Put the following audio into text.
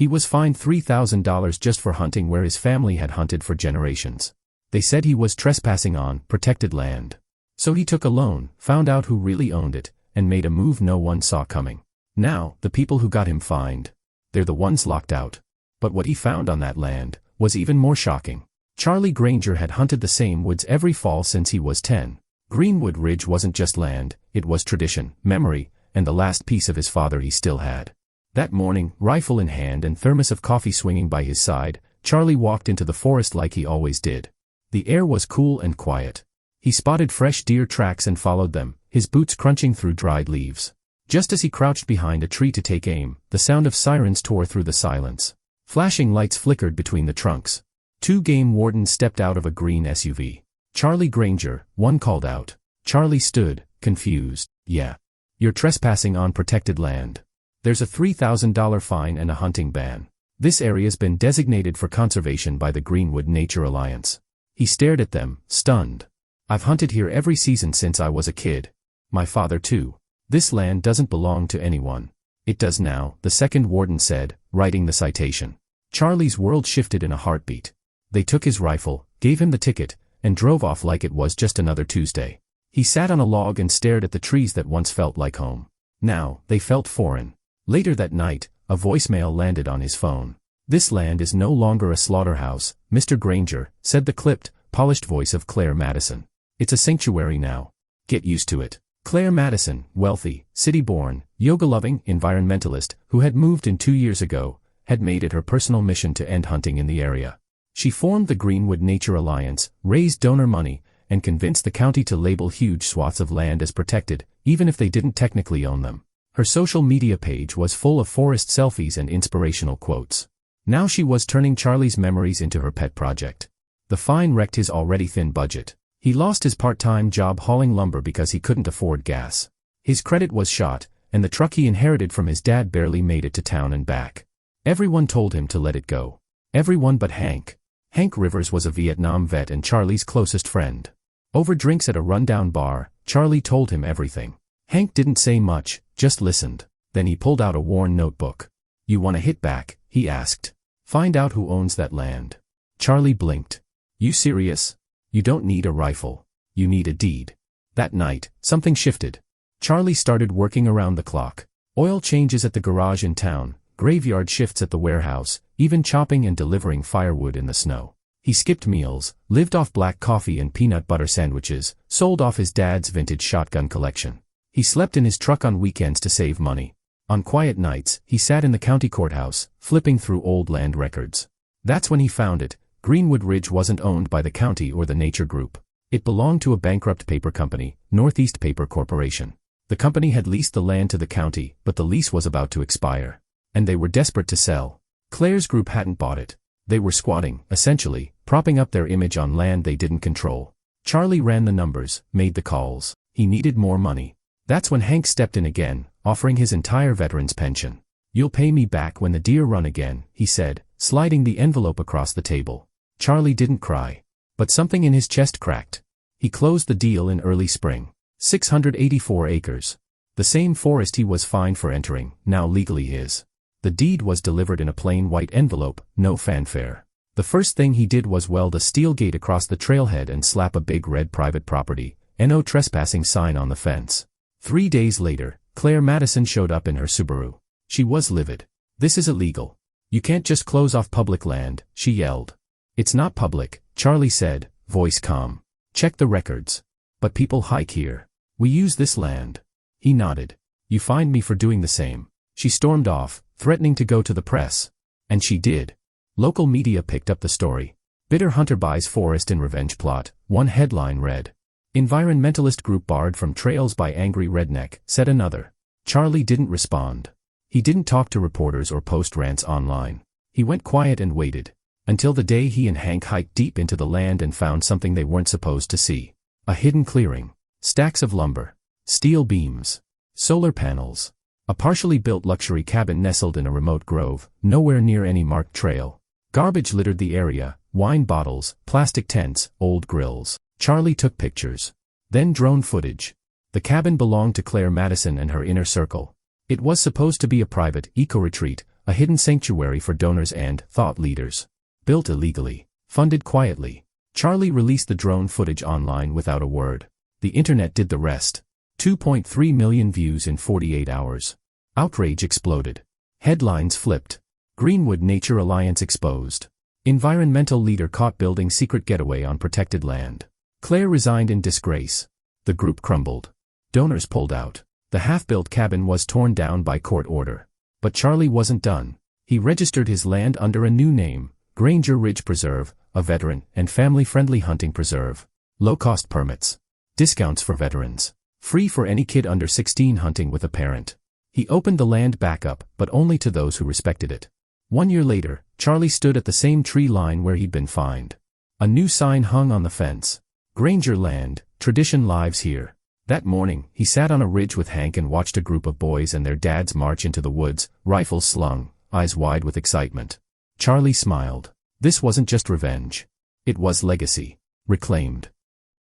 He was fined $3,000 just for hunting where his family had hunted for generations. They said he was trespassing on protected land. So he took a loan, found out who really owned it, and made a move no one saw coming. Now, the people who got him fined, they're the ones locked out. But what he found on that land was even more shocking. Charlie Granger had hunted the same woods every fall since he was 10. Greenwood Ridge wasn't just land, it was tradition, memory, and the last piece of his father he still had. That morning, rifle in hand and thermos of coffee swinging by his side, Charlie walked into the forest like he always did. The air was cool and quiet. He spotted fresh deer tracks and followed them, his boots crunching through dried leaves. Just as he crouched behind a tree to take aim, the sound of sirens tore through the silence. Flashing lights flickered between the trunks. 2 game wardens stepped out of a green SUV. "Charlie Granger," one called out. Charlie stood, confused. "Yeah. You're trespassing on protected land. There's a $3,000 fine and a hunting ban. This area's been designated for conservation by the Greenwood Nature Alliance." He stared at them, stunned. "I've hunted here every season since I was a kid. My father too. This land doesn't belong to anyone." "It does now," the second warden said, writing the citation. Charlie's world shifted in a heartbeat. They took his rifle, gave him the ticket, and drove off like it was just another Tuesday. He sat on a log and stared at the trees that once felt like home. Now, they felt foreign. Later that night, a voicemail landed on his phone. "This land is no longer a slaughterhouse, Mr. Granger," said the clipped, polished voice of Claire Madison. "It's a sanctuary now. Get used to it." Claire Madison, wealthy, city-born, yoga-loving environmentalist who had moved in 2 years ago, had made it her personal mission to end hunting in the area. She formed the Greenwood Nature Alliance, raised donor money, and convinced the county to label huge swaths of land as protected, even if they didn't technically own them. Her social media page was full of forest selfies and inspirational quotes. Now she was turning Charlie's memories into her pet project. The fine wrecked his already thin budget. He lost his part-time job hauling lumber because he couldn't afford gas. His credit was shot, and the truck he inherited from his dad barely made it to town and back. Everyone told him to let it go. Everyone but Hank. Hank Rivers was a Vietnam vet and Charlie's closest friend. Over drinks at a rundown bar, Charlie told him everything. Hank didn't say much, just listened. Then he pulled out a worn notebook. "You want to hit back?" he asked. "Find out who owns that land." Charlie blinked. "You serious? You don't need a rifle. You need a deed." That night, something shifted. Charlie started working around the clock. Oil changes at the garage in town, graveyard shifts at the warehouse, even chopping and delivering firewood in the snow. He skipped meals, lived off black coffee and peanut butter sandwiches, sold off his dad's vintage shotgun collection. He slept in his truck on weekends to save money. On quiet nights, he sat in the county courthouse, flipping through old land records. That's when he found it. Greenwood Ridge wasn't owned by the county or the nature group. It belonged to a bankrupt paper company, Northeast Paper Corporation. The company had leased the land to the county, but the lease was about to expire. And they were desperate to sell. Claire's group hadn't bought it. They were squatting, essentially, propping up their image on land they didn't control. Charlie ran the numbers, made the calls. He needed more money. That's when Hank stepped in again, offering his entire veteran's pension. "You'll pay me back when the deer run again," he said, sliding the envelope across the table. Charlie didn't cry. But something in his chest cracked. He closed the deal in early spring. 684 acres. The same forest he was fined for entering, now legally his. The deed was delivered in a plain white envelope, no fanfare. The first thing he did was weld a steel gate across the trailhead and slap a big red private property, "No trespassing" sign on the fence. 3 days later, Claire Madison showed up in her Subaru. She was livid. "This is illegal. You can't just close off public land," she yelled. "It's not public," Charlie said, voice calm. "Check the records. But people hike here. We use this land." He nodded. "You fined me for doing the same." She stormed off, threatening to go to the press. And she did. Local media picked up the story. "Bitter hunter buys forest in revenge plot," one headline read. "Environmentalist group barred from trails by angry redneck," said another. Charlie didn't respond. He didn't talk to reporters or post rants online. He went quiet and waited. Until the day he and Hank hiked deep into the land and found something they weren't supposed to see. A hidden clearing. Stacks of lumber. Steel beams. Solar panels. A partially built luxury cabin nestled in a remote grove, nowhere near any marked trail. Garbage littered the area, wine bottles, plastic tents, old grills. Charlie took pictures. Then drone footage. The cabin belonged to Claire Madison and her inner circle. It was supposed to be a private, eco-retreat, a hidden sanctuary for donors and thought leaders. Built illegally, funded quietly. Charlie released the drone footage online without a word. The internet did the rest. 2.3 million views in 48 hours. Outrage exploded. Headlines flipped. Greenwood Nature Alliance exposed. Environmental leader caught building secret getaway on protected land. Claire resigned in disgrace. The group crumbled. Donors pulled out. The half-built cabin was torn down by court order. But Charlie wasn't done. He registered his land under a new name, Granger Ridge Preserve, a veteran and family-friendly hunting preserve. Low-cost permits. Discounts for veterans. Free for any kid under 16 hunting with a parent. He opened the land back up, but only to those who respected it. 1 year later, Charlie stood at the same tree line where he'd been fined. A new sign hung on the fence. Granger Land, tradition lives here. That morning, he sat on a ridge with Hank and watched a group of boys and their dads march into the woods, rifles slung, eyes wide with excitement. Charlie smiled. This wasn't just revenge. It was legacy. Reclaimed.